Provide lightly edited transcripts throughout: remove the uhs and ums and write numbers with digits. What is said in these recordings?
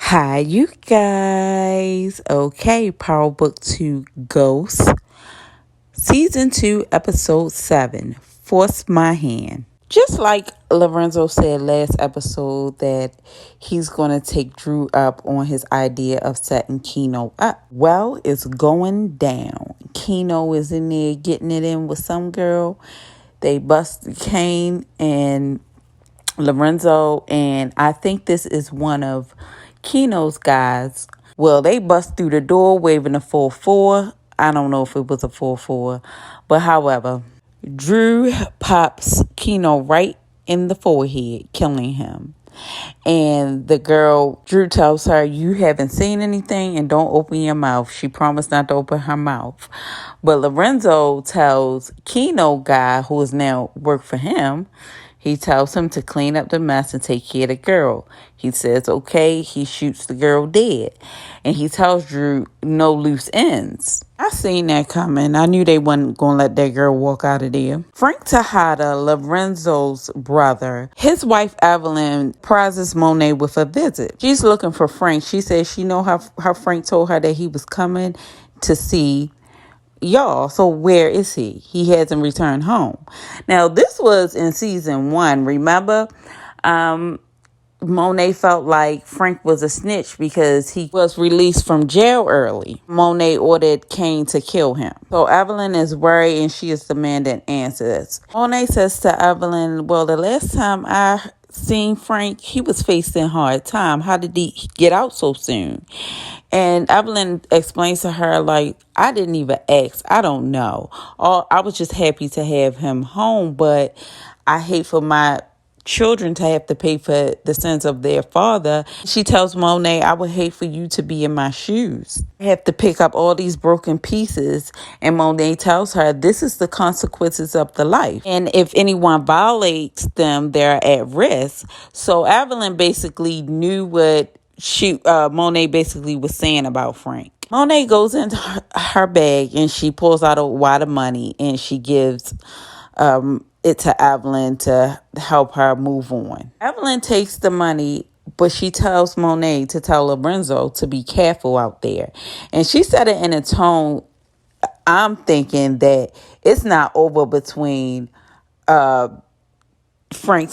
Hi, you guys. Okay, Power Book 2 Ghost, Season 2, Episode 7 Force My Hand. Just like Lorenzo said last episode that he's going to take Drew up on his idea of setting Keno up. Well, it's going down. Keno is in there getting it in with some girl. They bust Kane and Lorenzo, and I think this is one of Keno's guys. Well, they bust through the door waving a 4-4. I don't know if it was a 4-4, but however, Drew pops Keno right in the forehead, killing him. And the girl, Drew tells her, "You haven't seen anything and don't open your mouth." She promised not to open her mouth. But Lorenzo tells Keno guy, who is now work for him, he tells him to clean up the mess and take care of the girl. He says, okay, he shoots the girl dead. And he tells Drew, no loose ends. I seen that coming. I knew they wasn't going to let that girl walk out of there. Frank Tejada, Lorenzo's brother, his wife Evelyn prizes Monet with a visit. She's looking for Frank. She says she know how Frank told her that he was coming to see y'all. So where is he? He hasn't returned home. Now, this was in season 1. Remember, Monet felt like Frank was a snitch because he was released from jail early. Monet ordered Kane to kill him. So Evelyn is worried and she is demanding answers. Monet says to Evelyn, well, the last time I seen Frank, he was facing hard time. How did he get out so soon? And Evelyn explains to her, like, I didn't even ask. I don't know. I was just happy to have him home, but I hate for my children to have to pay for the sins of their father. She tells Monet, I would hate for you to be in my shoes. I have to pick up all these broken pieces. And Monet tells her, this is the consequences of the life. And if anyone violates them, they're at risk. So Evelyn basically knew what Monet basically was saying about Frank. Monet goes into her bag and she pulls out a wad of money and she gives it to Evelyn to help her move on. Evelyn takes the money, but she tells Monet to tell Lorenzo to be careful out there. And she said it in a tone, I'm thinking that it's not over between Frank's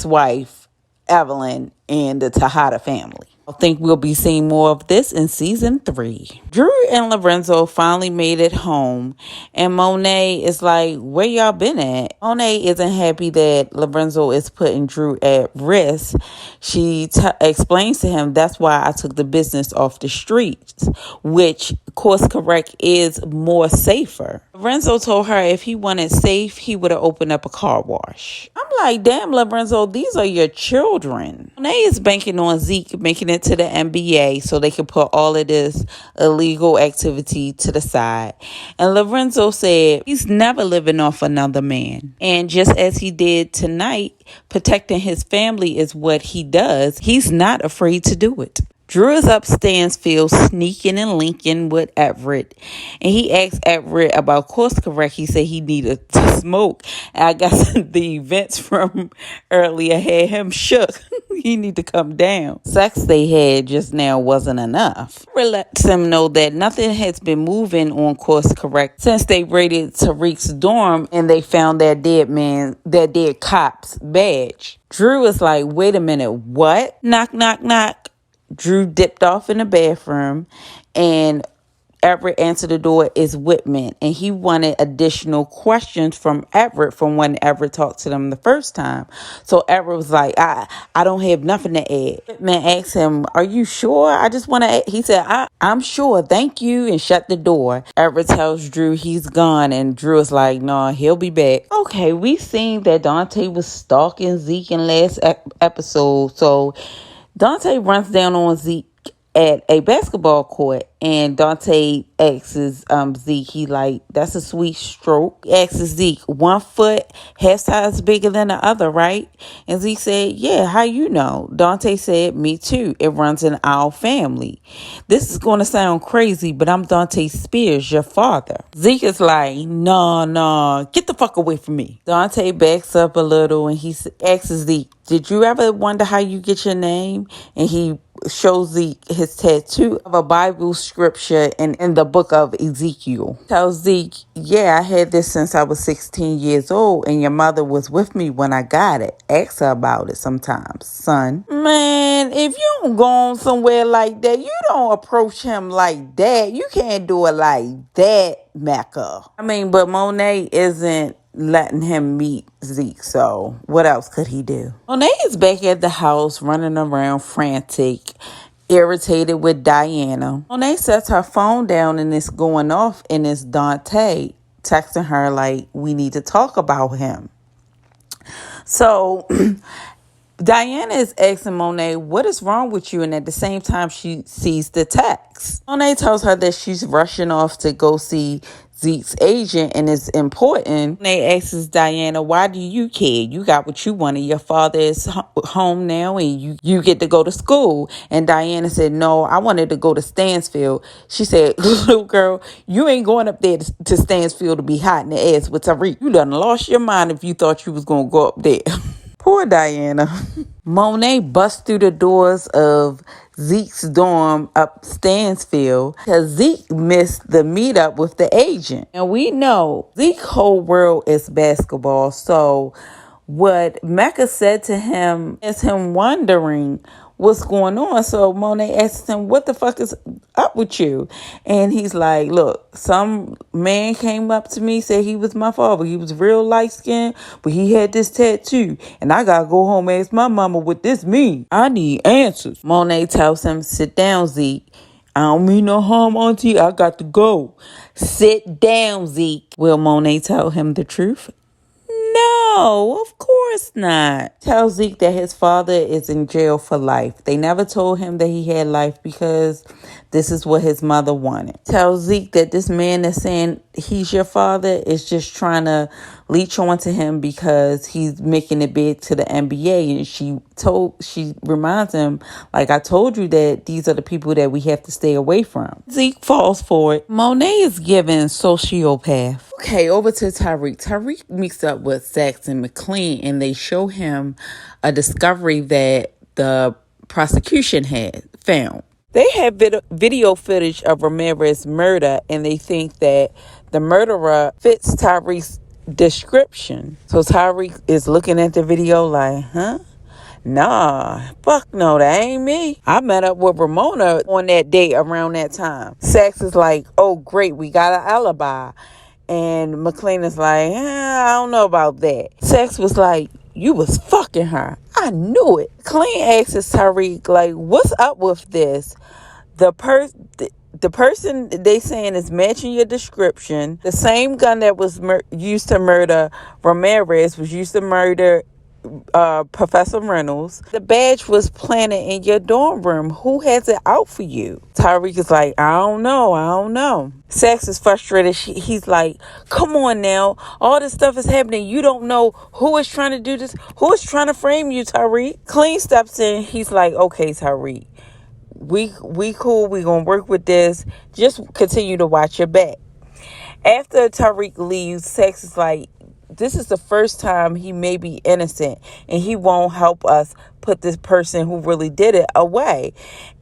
wife, Evelyn, and the Tejada family. I think we'll be seeing more of this in season 3. Drew and Lorenzo finally made it home, and Monet is like, where y'all been at? Monet isn't happy that Lorenzo is putting Drew at risk. She explains to him, that's why I took the business off the streets, which course correct is more safer. Lorenzo told her if he wanted safe, he would have opened up a car wash. I'm like, damn, Lorenzo, these are your children. Monet is banking on Zeke making it to the NBA so they can put all of this illegal activity to the side. And Lorenzo said he's never living off another man. And just as he did tonight, protecting his family is what he does. He's not afraid to do it. Drew is up Stansfield sneaking and linking with Everett. And he asked Everett about course correct. He said he needed to smoke. And I guess the events from earlier had him shook. He need to come down. Sex they had just now wasn't enough. Everett lets him know that nothing has been moving on course correct since they raided Tariq's dorm and they found that dead cop's badge. Drew is like, wait a minute, what? Knock, knock, knock. Drew dipped off in the bathroom and Everett answered the door is Whitman. And he wanted additional questions from Everett from when Everett talked to them the first time. So Everett was like, I don't have nothing to add. Whitman asked him, are you sure? I just want to add. He said, I'm sure. Thank you. And shut the door. Everett tells Drew he's gone. And Drew is like, no, he'll be back. Okay, we seen that Dante was stalking Zeke in last episode. So Dante runs down on Zeke at a basketball court, and Dante asks Zeke, he like, that's a sweet stroke. He asks Zeke, 1 foot, half size bigger than the other, right? And Zeke said, yeah, how you know? Dante said, me too. It runs in our family. This is going to sound crazy, but I'm Dante Spears, your father. Zeke is like, no, get the fuck away from me. Dante backs up a little and he asks Zeke, did you ever wonder how you get your name? And he shows Zeke his tattoo of a Bible scripture in the book of Ezekiel. Tells Zeke, yeah, I had this since I was 16 years old, and your mother was with me when I got it. Ask her about it sometimes, son. Man, if you don't go on somewhere like that, you don't approach him like that. You can't do it like that, Mecca. I mean, but Monet isn't letting him meet Zeke, so what else could he do? Monet is back at the house running around frantic, irritated with Diana. Monet sets her phone down and it's going off, and it's Dante texting her like, we need to talk about him. So Diana is asking Monet, what is wrong with you? And at the same time, she sees the text. Monet tells her that she's rushing off to go see Zeke's agent and it's important. Monet asks Diana, why do you care? You got what you wanted. Your father is home now and you get to go to school. And Diana said, no, I wanted to go to Stansfield. She said, little girl, you ain't going up there to Stansfield to be hot in the ass with Tariq. You done lost your mind if you thought you was going to go up there. Poor Diana. Monet busts through the doors of Zeke's dorm up Stansfield because Zeke missed the meetup with the agent. And we know Zeke's whole world is basketball. So what Mecca said to him is him wondering what's going on. So Monet asks him, what the fuck is up with you? And he's like, look, some man came up to me, said he was my father. He was real light skinned, but he had this tattoo. And I gotta go home and ask my mama what this means. I need answers. Monet tells him, sit down, Zeke. I don't mean no harm, auntie. I got to go. Sit down, Zeke. Will Monet tell him the truth? No, of course not. Tell Zeke that his father is in jail for life. They never told him that he had life because this is what his mother wanted. Tell Zeke that this man that's saying he's your father is just trying to leech onto him because he's making it big to the NBA. And she reminds him, like, I told you that these are the people that we have to stay away from. Zeke falls for it. Monet is given sociopath. Okay, over to Tariq. Tariq meets up with Saxon McLean and they show him a discovery that the prosecution had found. They have video footage of Ramirez's murder and they think that the murderer fits Tariq's description. So Tariq is looking at the video like, huh? Nah, fuck no, that ain't me. I met up with Ramona on that date around that time. Sax is like, oh great, we got an alibi. And McLean is like, I don't know about that. Sax was like, you was fucking her. I knew it. McLean asks Tariq, like, what's up with this? The person they saying is matching your description. The same gun that was used to murder Ramirez was used to murder Professor Reynolds. The badge was planted in your dorm room. Who has it out for you? Tariq is like, I don't know. Sax is frustrated. He's like, come on now. All this stuff is happening. You don't know who is trying to do this. Who is trying to frame you, Tariq? Clean steps in. He's like, okay, Tariq. We cool. We gonna work with this. Just continue to watch your back. After Tariq leaves, Sax is like, this is the first time he may be innocent and he won't help us put this person who really did it away.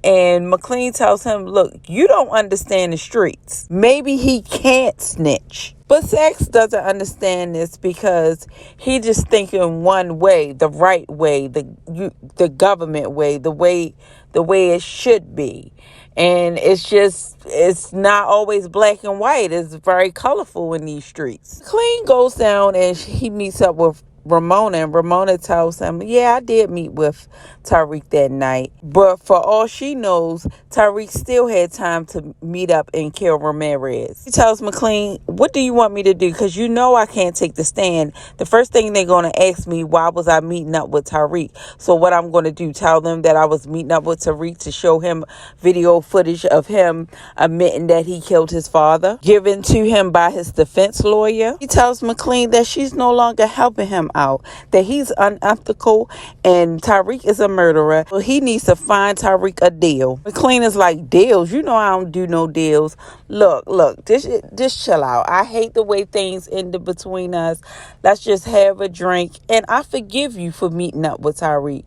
And McLean tells him, look, you don't understand the streets. Maybe he can't snitch. But Sax doesn't understand this because he just thinking one way, the right way, the government way, the way it should be. And it's not always black and white. It's very colorful in these streets. Clean goes down and he meets up with Ramona, and Ramona tells him, yeah, I did meet with Tariq that night, but for all she knows, Tariq still had time to meet up and kill Ramirez. He tells McLean, what do you want me to do? Because you know I can't take the stand. The first thing they're going to ask me, why was I meeting up with Tariq? So what I'm going to do, tell them that I was meeting up with Tariq to show him video footage of him admitting that he killed his father, given to him by his defense lawyer. He tells McLean that she's no longer helping him out, that he's unethical and Tariq is a murderer, so he needs to find Tariq a deal. McLean is like, deals? You know I don't do no deals. Look, just chill out. I hate the way things ended between us. Let's just have a drink and I forgive you for meeting up with Tariq.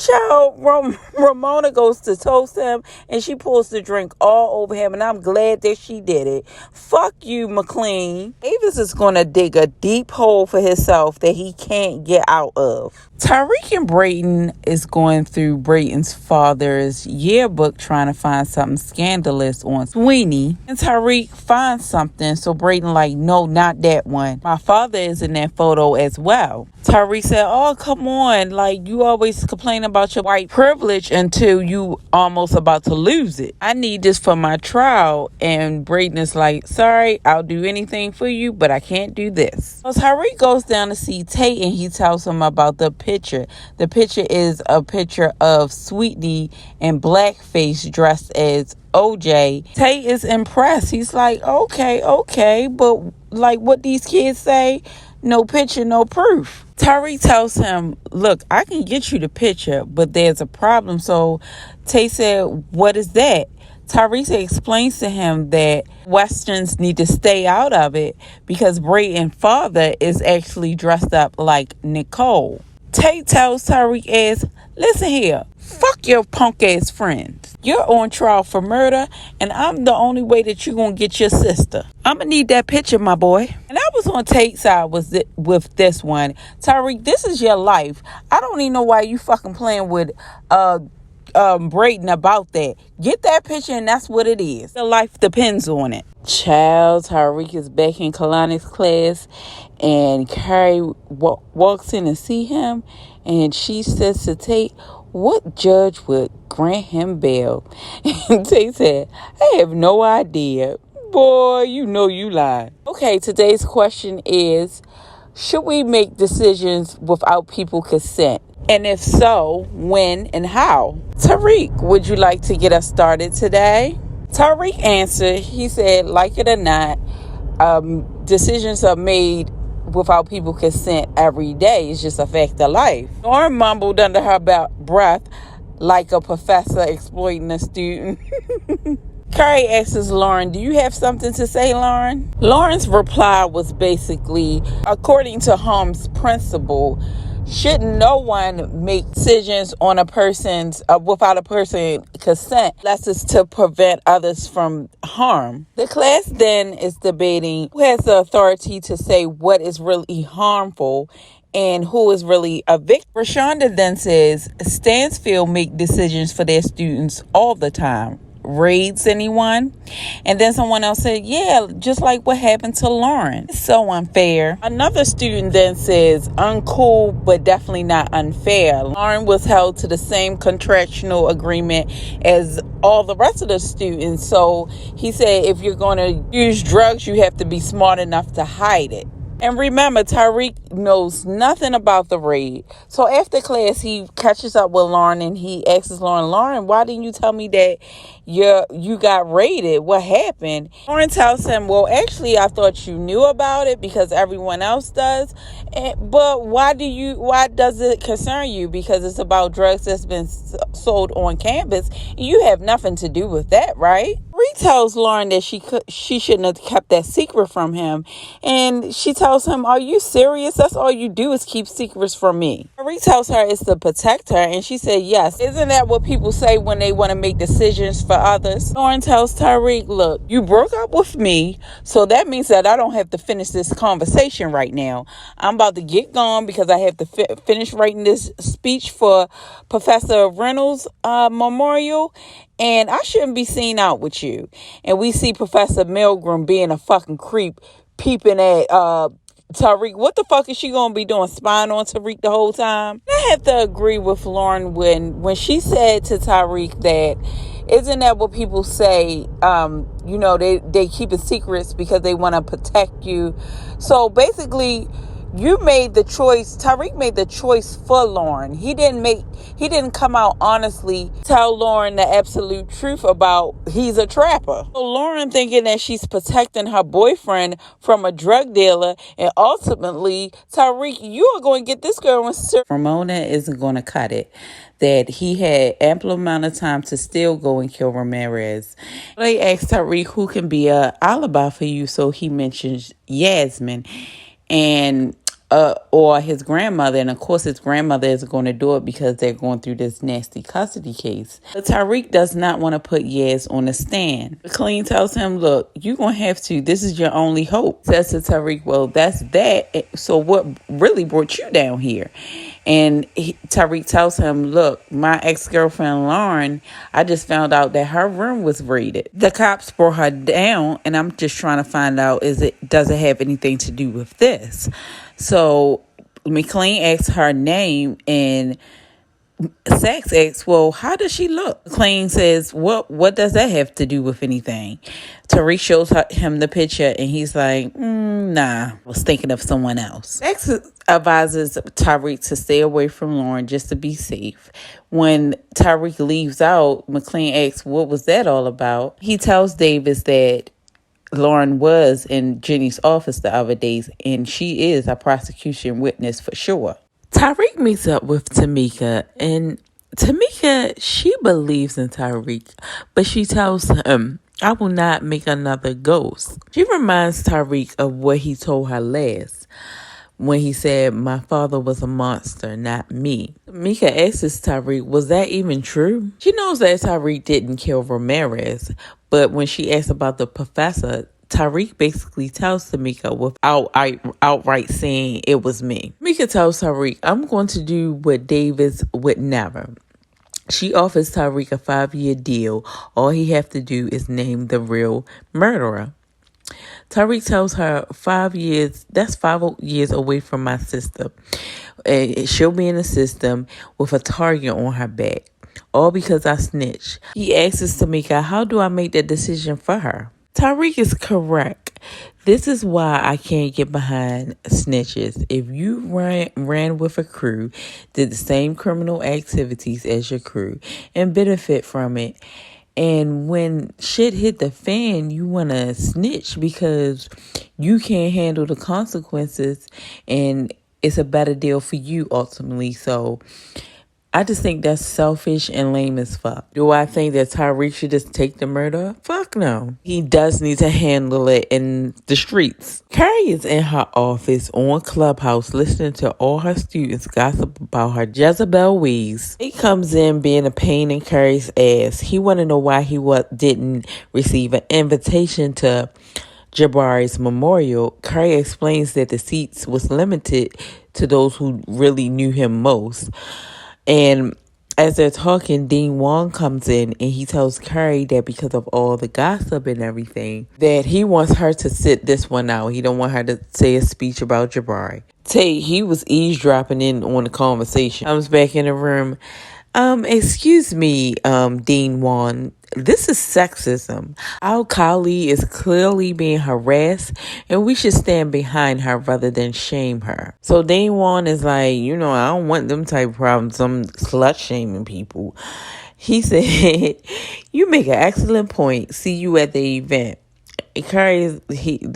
Child, Ramona goes to toast him and she pulls the drink all over him, and I'm glad that she did it. Fuck you, McLean. Avis is going to dig a deep hole for himself that he can't get out of. Tariq and Brayden is going through Brayden's father's yearbook trying to find something scandalous on Sweeney. And Tariq finds something, so Brayden like, no, not that one. My father is in that photo as well. Tariq said, oh, come on. Like, you always complain about your white privilege until you almost about to lose it. I need this for my trial. And Brayden is like, sorry, I'll do anything for you, but I can't do this. So Tariq goes down to see Tate and he tells him about the picture. The picture is a picture of Sweetie in blackface dressed as OJ. Tate is impressed. He's like, okay, but like what these kids say, no picture, no proof. Tariq tells him, look, I can get you the picture, but there's a problem. So Tate said, what is that? Tariq explains to him that Westerns need to stay out of it because Brayden's father is actually dressed up like Nicole. Tate tells Tariq as, listen here, fuck your punk ass friends. You're on trial for murder, and I'm the only way that you're going to get your sister. I'm going to need that picture, my boy. And I was on Tate's side with this one. Tariq, this is your life. I don't even know why you fucking playing with Brayden about that. Get that picture, and that's what it is. Your life depends on it. Child, Tariq is back in Kalani's class, and Carrie walks in and see him, and she says to Tate, what judge would grant him bail? And Tate said, I have no idea. Boy, you know you lied. Okay, today's question is, should we make decisions without people's consent? And if so, when and how? Tariq, would you like to get us started today? Tariq answered, he said, like it or not, decisions are made without people consent every day. It's just a fact of life. Lauren mumbled under her breath like a professor exploiting a student. Carrie asks Lauren, do you have something to say, Lauren? Lauren's reply was basically, according to Holmes' principle, should no one make decisions on a person's without a person's consent, unless it's to prevent others from harm. The class then is debating who has the authority to say what is really harmful and who is really a victim. Rashonda then says Stansfield make decisions for their students all the time. Raids anyone? And then someone else said, yeah, just like what happened to Lauren. It's so unfair. Another student then says, uncool, but definitely not unfair. Lauren was held to the same contractual agreement as all the rest of the students. So he said, if you're going to use drugs, you have to be smart enough to hide it. And remember, Tariq knows nothing about the raid. So after class, he catches up with Lauren and he asks Lauren, why didn't you tell me that you got raided? What happened? Lauren tells him, well, actually, I thought you knew about it because everyone else does. But why does it concern you? Because it's about drugs that's been sold on campus. You have nothing to do with that, right? Marie tells Lauren that she shouldn't have kept that secret from him. And she tells him, are you serious? That's all you do is keep secrets from me. Marie tells her it's to protect her. And she said, yes. Isn't that what people say when they want to make decisions for others? Lauren tells Tariq, look, you broke up with me. So that means that I don't have to finish this conversation right now. I'm about to get gone because I have to finish writing this speech for Professor Reynolds' memorial. And I shouldn't be seen out with you. And we see Professor Milgram being a fucking creep, peeping at Tariq. What the fuck is she going to be doing, spying on Tariq the whole time? I have to agree with Lauren when she said to Tariq that, isn't that what people say, they keep it secrets because they want to protect you. So basically, you made the choice. Tariq made the choice for Lauren. He didn't come out honestly, tell Lauren the absolute truth about he's a trapper. So Lauren thinking that she's protecting her boyfriend from a drug dealer, and ultimately, Tariq, you are going to get this girl in serious. Ramona isn't going to cut it. That he had ample amount of time to still go and kill Ramirez. They asked Tariq who can be a alibi for you, so he mentions Yasmin. And or his grandmother. And of course, his grandmother isn't going to do it because they're going through this nasty custody case. But Tariq does not want to put Yaz on the stand. McLean tells him, look, you're going to have to. This is your only hope. Says to Tariq, well, that's that. So what really brought you down here? And Tariq tells him, look, my ex-girlfriend Lauren, I just found out that her room was raided. The cops brought her down, and I'm just trying to find out, does it have anything to do with this? So McLean asks her name, and Saxe asks, well, how does she look? McLean says, what does that have to do with anything? Tariq shows him the picture, and he's like, nah, I was thinking of someone else. Saxe advises Tariq to stay away from Lauren just to be safe. When Tariq leaves out, McLean asks, what was that all about? He tells Davis that Lauren was in Jenny's office the other days, and she is a prosecution witness for sure. Tariq meets up with Tamika, and Tamika, she believes in Tariq, but she tells him, I will not make another ghost. She reminds Tariq of what he told her last, when he said, my father was a monster, not me. Tamika asks Tariq, was that even true? She knows that Tariq didn't kill Ramirez, but when she asks about the professor, Tariq basically tells Tamika without outright saying it was me. Tamika tells Tariq, I'm going to do what Davis would never. She offers Tariq a 5-year deal. All he have to do is name the real murderer. Tariq tells her 5 years, that's 5 years away from my sister. And she'll be in the system with a target on her back. All because I snitched. He asks Tamika, how do I make that decision for her? Tariq is correct. This is why I can't get behind snitches. If you ran with a crew, did the same criminal activities as your crew, and benefit from it, and when shit hit the fan, you want to snitch because you can't handle the consequences, and it's a better deal for you ultimately. So I just think that's selfish and lame as fuck. Do I think that Tariq should just take the murder? Fuck no. He does need to handle it in the streets. Carrie is in her office on Clubhouse listening to all her students gossip about her Jezebel ways. He comes in being a pain in Carrie's ass. He want to know why he didn't receive an invitation to Jabari's memorial. Carrie explains that the seats was limited to those who really knew him most. And as they're talking, Dean Wong comes in and he tells Carrie that because of all the gossip and everything, that he wants her to sit this one out. He don't want her to say a speech about Jabari. Tate, he was eavesdropping in on the conversation. Comes back in the room. Excuse me, Dean Wong. This is sexism. Our colleague is clearly being harassed, and we should stand behind her rather than shame her. So Dean Wong is like, I don't want them type of problems. I'm slut shaming people. He said, you make an excellent point. See you at the event.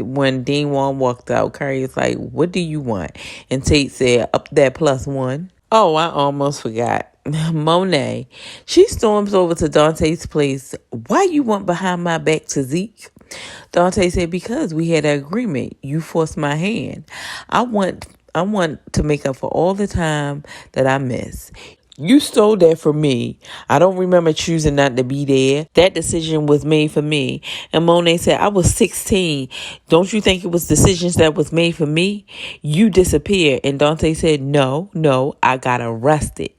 When Dean Wong walked out, Carrie is like, what do you want? And Tate said, up that +1. Oh, I almost forgot. Monet, she storms over to Dante's place. Why you want behind my back to Zeke? Dante said, because we had an agreement. You forced my hand. I want to make up for all the time that I missed. You stole that from me. I don't remember choosing not to be there. That decision was made for me. And Monet said, I was 16. Don't you think it was decisions that was made for me? You disappeared. And Dante said, no, I got arrested.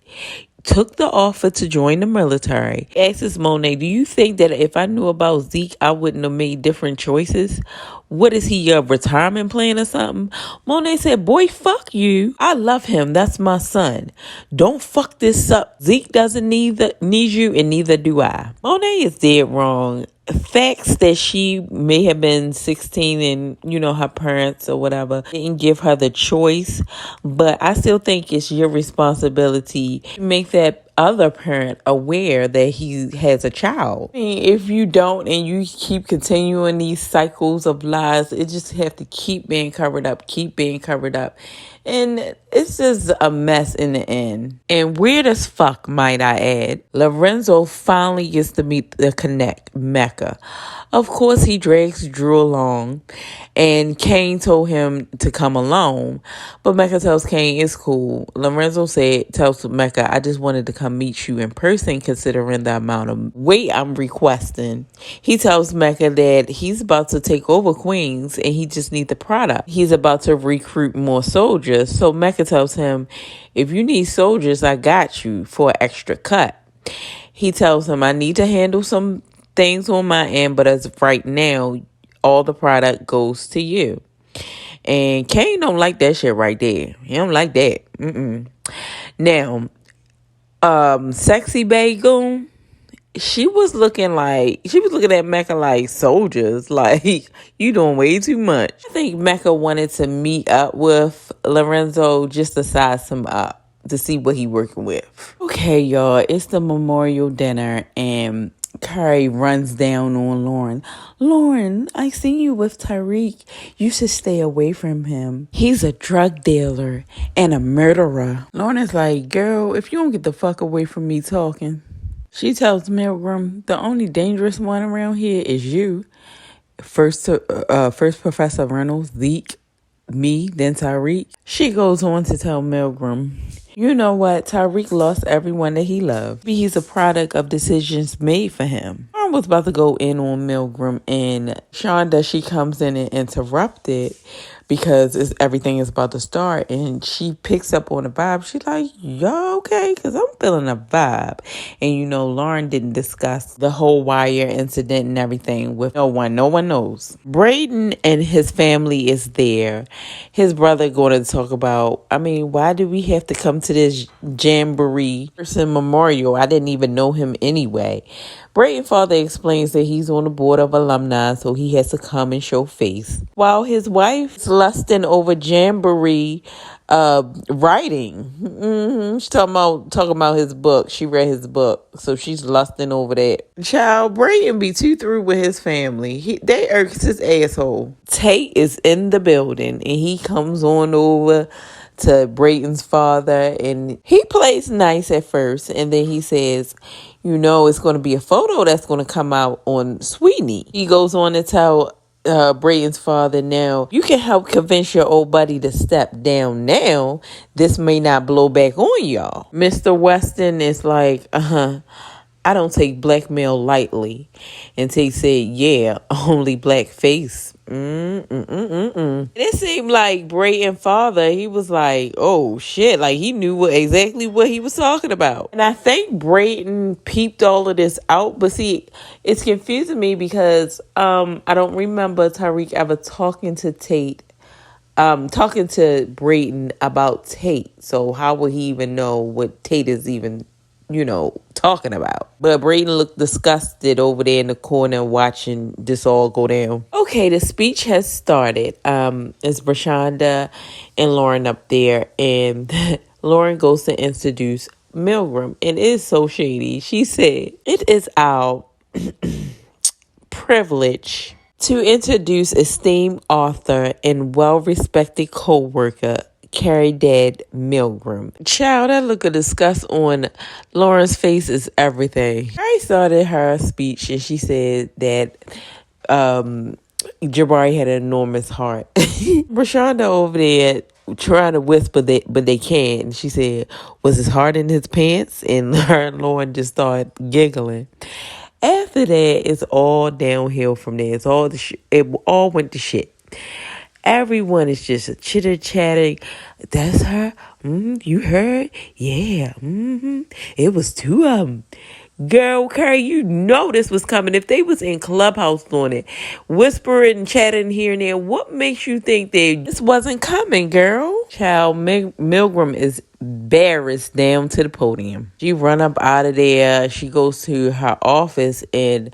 Took the offer to join the military. Asks Monet, do you think that if I knew about Zeke, I wouldn't have made different choices? What is he, your retirement plan or something? Monet said, boy, fuck you. I love him. That's my son. Don't fuck this up. Zeke doesn't need you, and neither do I. Monet is dead wrong. Facts that she may have been 16 and, her parents or whatever didn't give her the choice. But I still think it's your responsibility to make that other parent aware that he has a child. I mean, if you don't and you keep continuing these cycles of lies, it just have to keep being covered up. And It's just a mess in the end. And weird as fuck, might I add, Lorenzo finally gets to meet the Connect, Mecca. Of course, he drags Drew along, and Kane told him to come alone. But Mecca tells Kane it's cool. Lorenzo tells Mecca, I just wanted to come meet you in person considering the amount of weight I'm requesting. He tells Mecca that he's about to take over Queens and he just needs the product. He's about to recruit more soldiers. So Mecca tells him, if you need soldiers, I got you for an extra cut. He tells him, I need to handle some things on my end, but as of right now, all the product goes to you. And Kane don't like that shit right there. He don't like that. Now, Sexy Bagel, she was looking at Mecca like, soldiers, like, you doing way too much. I think Mecca wanted to meet up with Lorenzo just to size him up to see what he working with. Okay, y'all, it's the memorial dinner, and Carrie runs down on Lauren. Lauren, I see you with Tariq. You should stay away from him. He's a drug dealer and a murderer. Lauren is like, girl, if you don't get the fuck away from me talking. She tells Milgram, the only dangerous one around here is you. First Professor Reynolds, Zeke, me, then Tariq. She goes on to tell Milgram, you know what? Tariq lost everyone that he loved. He's a product of decisions made for him. I was about to go in on Milgram, and Shonda, she comes in and interrupted because everything is about to start, and she picks up on the vibe. She's like, y'all okay? Because I'm feeling a vibe. And Lauren didn't discuss the whole Wire incident and everything with no one. No one knows. Braden and his family is there. His brother going to talk about, why do we have to come to this jamboree person memorial? I didn't even know him anyway. Braden's father explains that he's on the board of alumni, so he has to come and show face. While his wife's lusting over jamboree writing. She's talking about his book. She read his book, so she's lusting over that. Child, Braden be too through with his family. They irks his asshole. Tate is in the building, and he comes on over to Braden's father, and he plays nice at first, and then he says, it's going to be a photo that's going to come out on Sweeney. He goes on to tell Braden's father, now, you can help convince your old buddy to step down now. This may not blow back on y'all. Mr. Weston is like, I don't take blackmail lightly. And Tate said, yeah, only black face. It seemed like Braden's father, he was like, oh shit, like he knew exactly what he was talking about. And I think Braden peeped all of this out, but see, it's confusing me because I don't remember Tariq ever talking to Braden about Tate. So how would he even know what Tate is even talking about? But Braden looked disgusted over there in the corner watching this all go down. Okay, the speech has started. It's Brashonda and Lauren up there, and Lauren goes to introduce Milgram, and it is so shady. She said, it is our privilege to introduce esteemed author and well-respected co-worker, Carrie Dad Milgram. Child, that look of disgust on Lauren's face is everything. Carrie started her speech and she said that Jabari had an enormous heart. Brashonda over there trying to whisper that, but they can't. And she said, was his heart in his pants? And her and Lauren just started giggling. After that, it's all downhill from there. It all went to shit. Everyone is just chitter-chatting. That's her? You heard? Yeah. It was two of them. Girl, Carrie, you know this was coming. If they was in Clubhouse doing it, whispering and chatting here and there, what makes you think this wasn't coming, girl? Child, Milgram is embarrassed down to the podium. She run up out of there. She goes to her office, and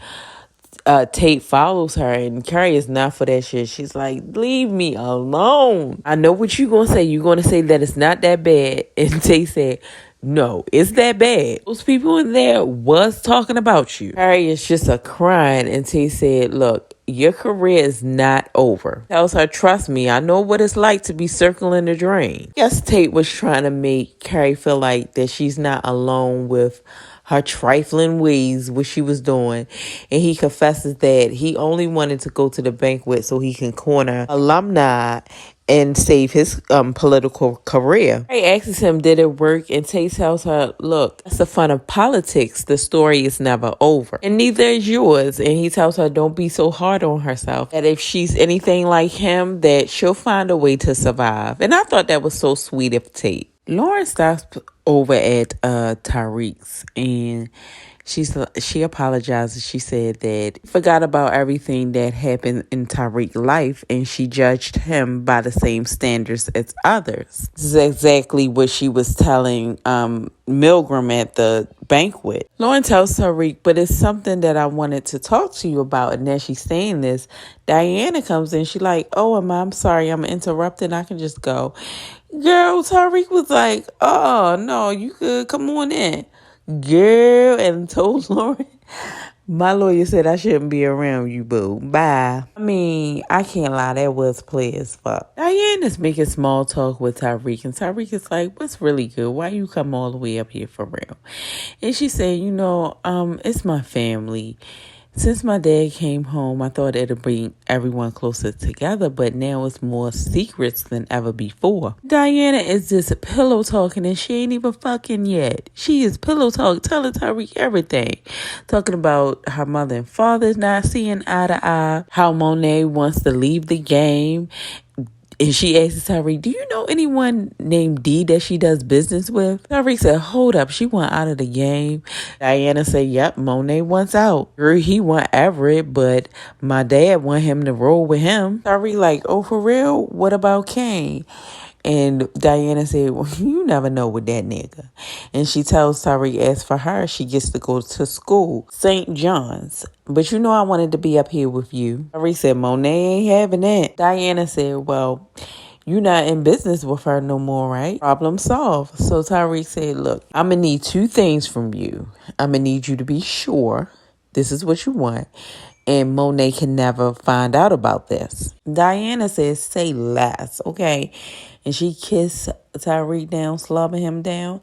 Tate follows her, and Carrie is not for that shit. She's like, leave me alone. I know what you're going to say. You're going to say that it's not that bad. And Tate said, no, it's that bad. Those people in there was talking about you. Carrie is just a crying, and Tate said, look, your career is not over. Tells her, trust me, I know what it's like to be circling the drain. Yes, Tate was trying to make Carrie feel like that she's not alone with her trifling ways, what she was doing. And he confesses that he only wanted to go to the banquet so he can corner alumni and save his political career. Ray asks him, did it work? And Tate tells her, look, that's the fun of politics. The story is never over. And neither is yours. And he tells her, don't be so hard on herself. That if she's anything like him, that she'll find a way to survive. And I thought that was so sweet of Tate. Lauren stops over at Tariq's and she apologizes. She said that forgot about everything that happened in Tariq's life and she judged him by the same standards as others. This is exactly what she was telling Milgram at the banquet. Lauren tells Tariq, but it's something that I wanted to talk to you about. And as she's saying this, Diana comes in. She's like, oh, I'm sorry, I'm interrupting. I can just go. Girl, Tariq was like, oh, no, you could come on in. Girl, and told Lauren, my lawyer said I shouldn't be around you, boo. Bye. I mean, I can't lie, that was play as fuck. Diane is making small talk with Tariq, and Tariq is like, what's really good? Why you come all the way up here for real? And she said, it's my family. Since my dad came home, I thought it'd bring everyone closer together, but now it's more secrets than ever before. Diana is just pillow talking and she ain't even fucking yet. She is pillow talk, telling Tariq everything. Talking about her mother and father's not seeing eye to eye, how Monet wants to leave the game. And she asks Tariq, do you know anyone named D that she does business with? Tariq said, hold up, she want out of the game. Diana said, yep, Monet wants out. He want Everett, but my dad want him to roll with him. Tariq like, oh, for real? What about Kane? And Diana said, well, you never know with that nigga. And she tells Tariq, as for her, she gets to go to school, St. John's. But I wanted to be up here with you. Tariq said, Monet ain't having that. Diana said, well, you're not in business with her no more, right? Problem solved. So Tariq said, look, I'm going to need two things from you. I'm going to need you to be sure this is what you want. And Monet can never find out about this. Diana says, say less, okay? And she kissed Tariq down, slobbing him down.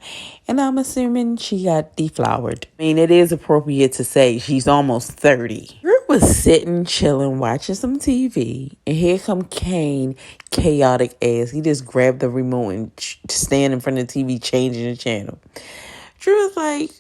And I'm assuming she got deflowered. I mean, it is appropriate to say she's almost 30. Drew was sitting, chilling, watching some TV. And here come Kane, chaotic ass. He just grabbed the remote and stand in front of the TV, changing the channel. Drew was like,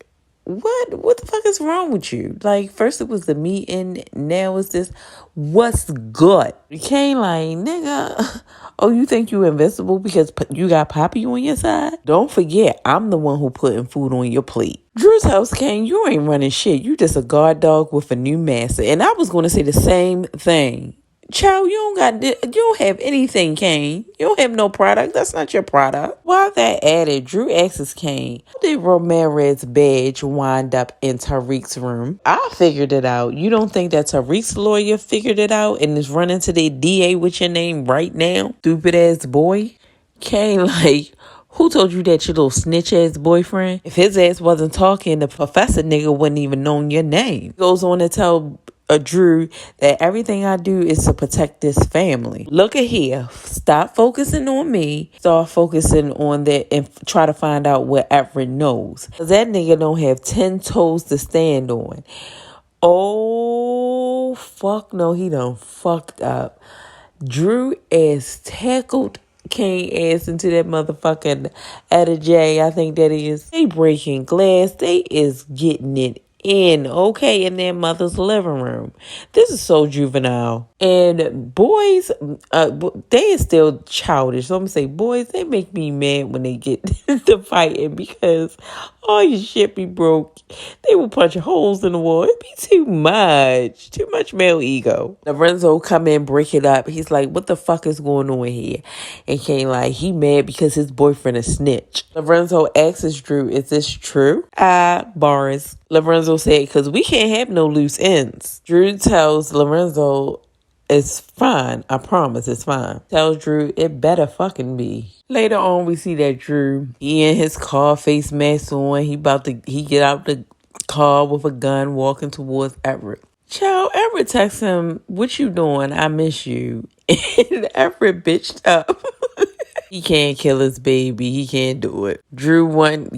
what the fuck is wrong with you? Like, first it was the meeting, now it's this. What's good? Kane like, nigga, oh, you think you invincible because you got Poppy on your side? Don't forget, I'm the one who putting food on your plate. Drew's house, Kane, you ain't running shit. You just a guard dog with a new master. And I was going to say the same thing. Child, you don't have anything, Kane. You don't have no product. That's not your product. While that added, Drew asks Kane, how did Ramirez's badge wind up in Tariq's room? I figured it out. You don't think that Tariq's lawyer figured it out and is running to the DA with your name right now? Stupid ass boy. Kane like, who told you that, your little snitch ass boyfriend? If his ass wasn't talking, the professor nigga wouldn't even know your name. He goes on to tell Drew that everything I do is to protect this family. Look at here. Stop focusing on me. Start focusing on that and try to find out what Everett knows. Because that nigga don't have 10 toes to stand on. Oh, fuck no. He done fucked up. Drew is tackled Kane ass into that motherfucking Etta J, I think that is. They breaking glass. They is getting it in their mother's living room. This is so juvenile. And boys, they is still childish. So I'm gonna say, boys, they make me mad when they get to fighting because all your shit be broke. They will punch holes in the wall. It be too much male ego. Lorenzo come in, break it up. He's like, what the fuck is going on here? And Kane like, he mad because his boyfriend is snitch. Lorenzo asks Drew, is this true? Boris. Lorenzo said, because we can't have no loose ends. Drew tells Lorenzo, it's fine. I promise it's fine. Tells Drew, it better fucking be. Later on, we see that Drew, he in his car, face mask on. He get out the car with a gun, walking towards Everett. Child, Everett text him, what you doing? I miss you. And Everett bitched up. He can't kill his baby. He can't do it. Drew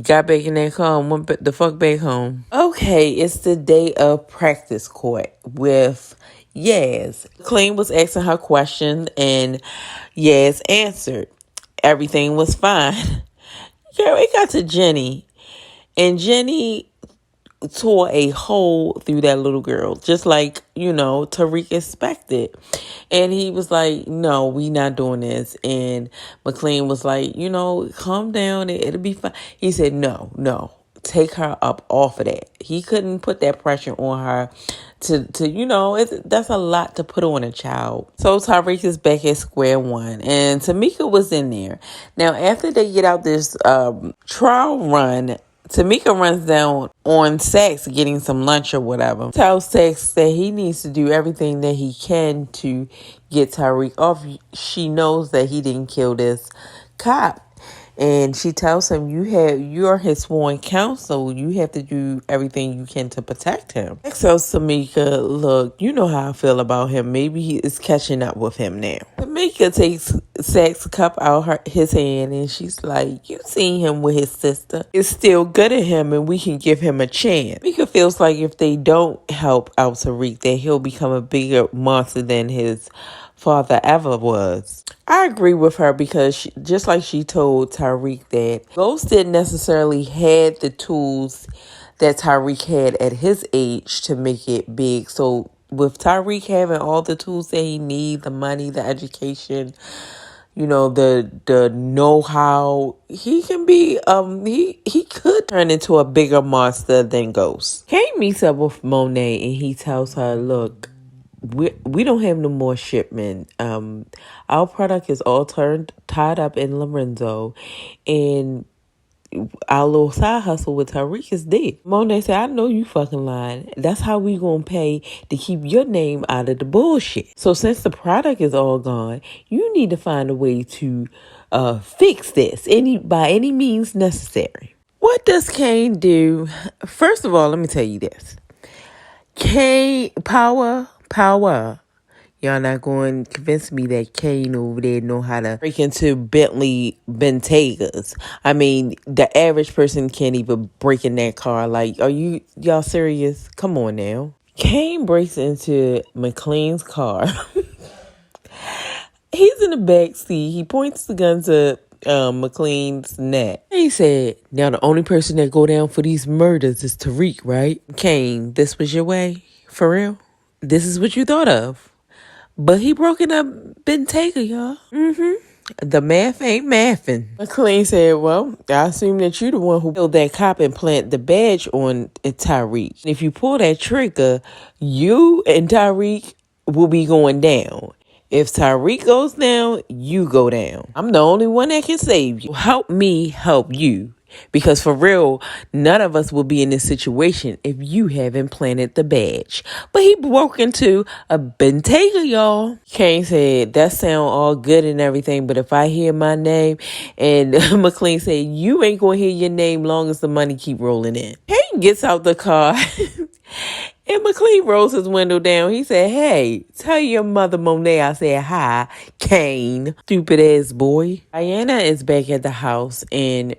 got back in that car and went the fuck back home. Okay, it's the day of practice court with Yaz. McLean was asking her question and Yaz answered. Everything was fine. Girl, it got to Jenny. And Jenny tore a hole through that little girl, just like, Tariq expected. And he was like, no, we not doing this. And McLean was like, calm down, it'll be fine. He said, no, take her up off of that. He couldn't put that pressure on her that's a lot to put on a child. So Tariq is back at square one, and Tamika was in there. Now, after they get out this trial run, Tamika runs down on Sax getting some lunch or whatever. Tells Sax that he needs to do everything that he can to get Tariq off. She knows that he didn't kill this cop. And she tells him, you're his sworn counsel. You have to do everything you can to protect him. So Tamika, look, you know how I feel about him. Maybe he is catching up with him now. Tamika takes Sax's cup out his hand and she's like, you seen him with his sister. It's still good at him and we can give him a chance. Tamika feels like if they don't help out Tariq, that he'll become a bigger monster than his father ever was. I agree with her because just like she told Tariq that Ghost didn't necessarily had the tools that Tariq had at his age to make it big. So with Tariq having all the tools that he needs, the money, the education, the know-how, he can be he could turn into a bigger monster than Ghost. Kate meets up with Monet and he tells her, look, we don't have no more shipment. Our product is all tied up in Lorenzo, and our little side hustle with Tariq is dead. Monet said, I know you fucking lying. That's how we gonna pay to keep your name out of the bullshit. So since the product is all gone, you need to find a way to fix this by any means necessary. What does Kane do? First of all, let me tell you this. Kane, power. Y'all not going to convince me that Kane over there know how to break into Bentley Bentegas. I mean, the average person can't even break in that car. Like, are y'all serious? Come on now. Kane breaks into McLean's car. He's in the back seat. He points the gun to McLean's neck. He said, now the only person that go down for these murders is Tariq, right? Kane, this was your way? For real? This is what you thought of? But he broken up Bentayga, y'all. The math ain't mathing. McLean said, well, I assume that you the one who killed that cop and planted the badge on Tariq. If you pull that trigger, you and Tariq will be going down. If Tariq goes down, you go down. I'm the only one that can save you. Help me help you. Because for real, none of us will be in this situation if you haven't planted the badge. But he broke into a Bentayga, y'all. Kane said, that sound all good and everything, but if I hear my name, and McLean said, you ain't gonna hear your name long as the money keep rolling in. Kane gets out the car. And McLean rolls his window down. He said, hey, tell your mother Monet I said hi, Kane. Stupid ass boy. Diana is back at the house and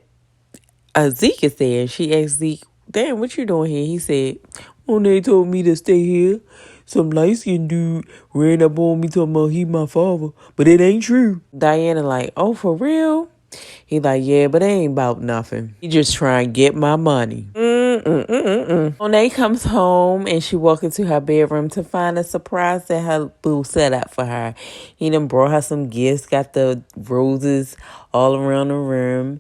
Zeke is there. She asked Zeke, damn, what you doing here? He said, Monet told me to stay here. Some light-skinned dude ran up on me talking about he my father, but it ain't true. Diana like, oh, for real? He like, yeah, but it ain't about nothing. He just trying to get my money. Monet comes home and she walks into her bedroom to find a surprise that her boo set up for her. He done brought her some gifts, got the roses all around the room.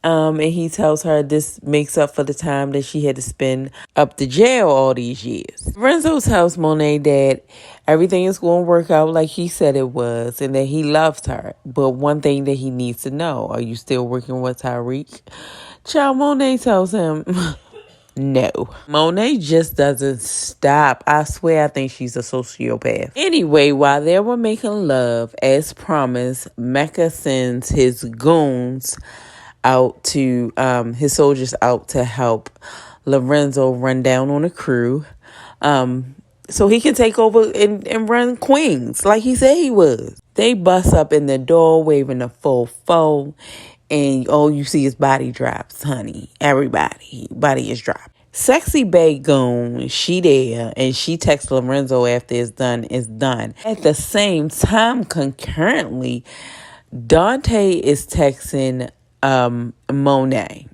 And he tells her this makes up for the time that she had to spend up to jail all these years. Renzo tells Monet that everything is going to work out like he said it was and that he loves her. But one thing that he needs to know, are you still working with Tariq? Child, Monet tells him, no. Monet just doesn't stop. I swear I think she's a sociopath. Anyway, while they were making love, as promised, Mecca sends his goons out to his soldiers out to help Lorenzo run down on a crew. so he can take over and run Queens like he said he was. They bust up in the door waving a full foe, and all you see is body drops, honey. Everybody, body is dropped. Sexy Bay Goon, she there, and she texts Lorenzo after it's done, it's done. At the same time, concurrently, Dante is texting Monet.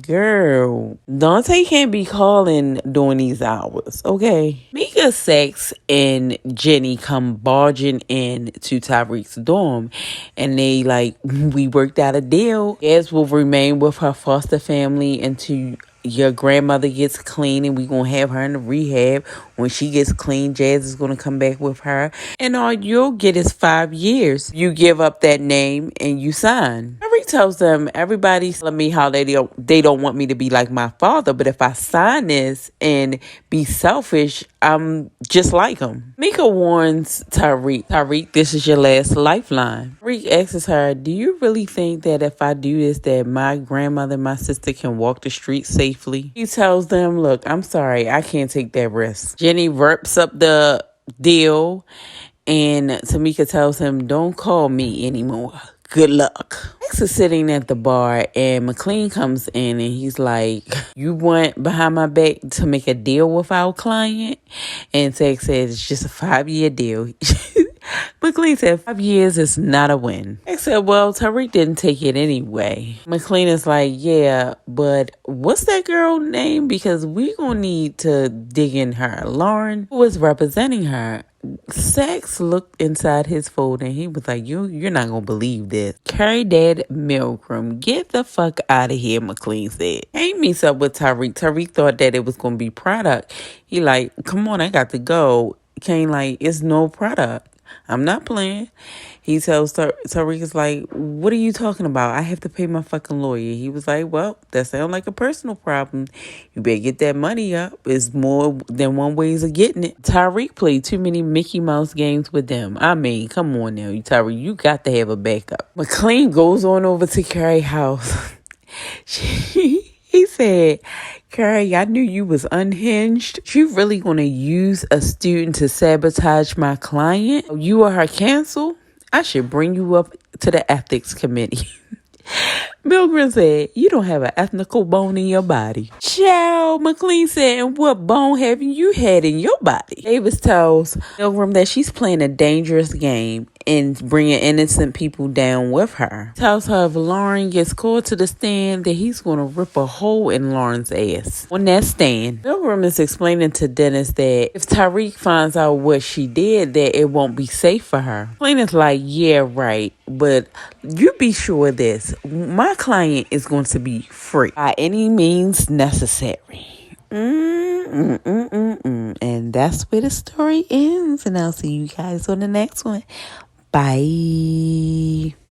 Girl, Dante can't be calling during these hours, okay? Mika, Sex, and Jenny come barging in to Tyreek's dorm, and they like, we worked out a deal. Gaz will remain with her foster family until your grandmother gets clean, and we gonna have her in the rehab. When she gets clean, Jazz is gonna come back with her, and all you'll get is 5 years. You give up that name and you sign. Harry tells them, everybody's telling me how they don't want me to be like my father, but if I sign this and be selfish, I'm just like him. Mika warns Tyreek, this is your last lifeline. Tyreek asks her, do you really think that if I do this, that my grandmother and my sister can walk the street safely? He tells them, look, I'm sorry, I can't take that risk. Jenny rips up the deal, and Tamika tells him, don't call me anymore. Good luck. Max is sitting at the bar, and McLean comes in, and he's like, you went behind my back to make a deal with our client? And Tex says, it's just a 5-year deal. McLean said 5 years is not a win. I said, well, Tyreek didn't take it anyway. McLean is like, yeah, but what's that girl name? Because we gonna need to dig in her. Lauren, who was representing her. Sex looked inside his folder, and he was like, you're not gonna believe this. Carrie Dad Milgram, get the fuck out of here, McLean said. He meets up with Tyreek. Tyreek thought that it was gonna be product. He like, come on, I got to go. Kane like, it's no product. I'm not playing. He tells Tyreek is like, what are you talking about? I have to pay my fucking lawyer. He was like, well, that sounds like a personal problem. You better get that money up. It's more than one ways of getting it. Tyreek played too many Mickey Mouse games with them. I mean, come on now, Tyreek, you got to have a backup. McLean goes on over to Carrie's house. He said, Carrie, I knew you was unhinged. You really gonna use a student to sabotage my client? You are her cancel? I should bring you up to the ethics committee. Milgram said, you don't have an ethnical bone in your body. Child, McLean said, and what bone have you had in your body? Davis tells Milgram that she's playing a dangerous game and bringing innocent people down with her. Tells her if Lauren gets called to the stand, that he's going to rip a hole in Lauren's ass on that stand. Milgram is explaining to Dennis that if Tyreek finds out what she did, that it won't be safe for her. McLean is like, yeah, right, but you be sure of this. My client is going to be free by any means necessary. And that's where the story ends. And I'll see you guys on the next one. Bye.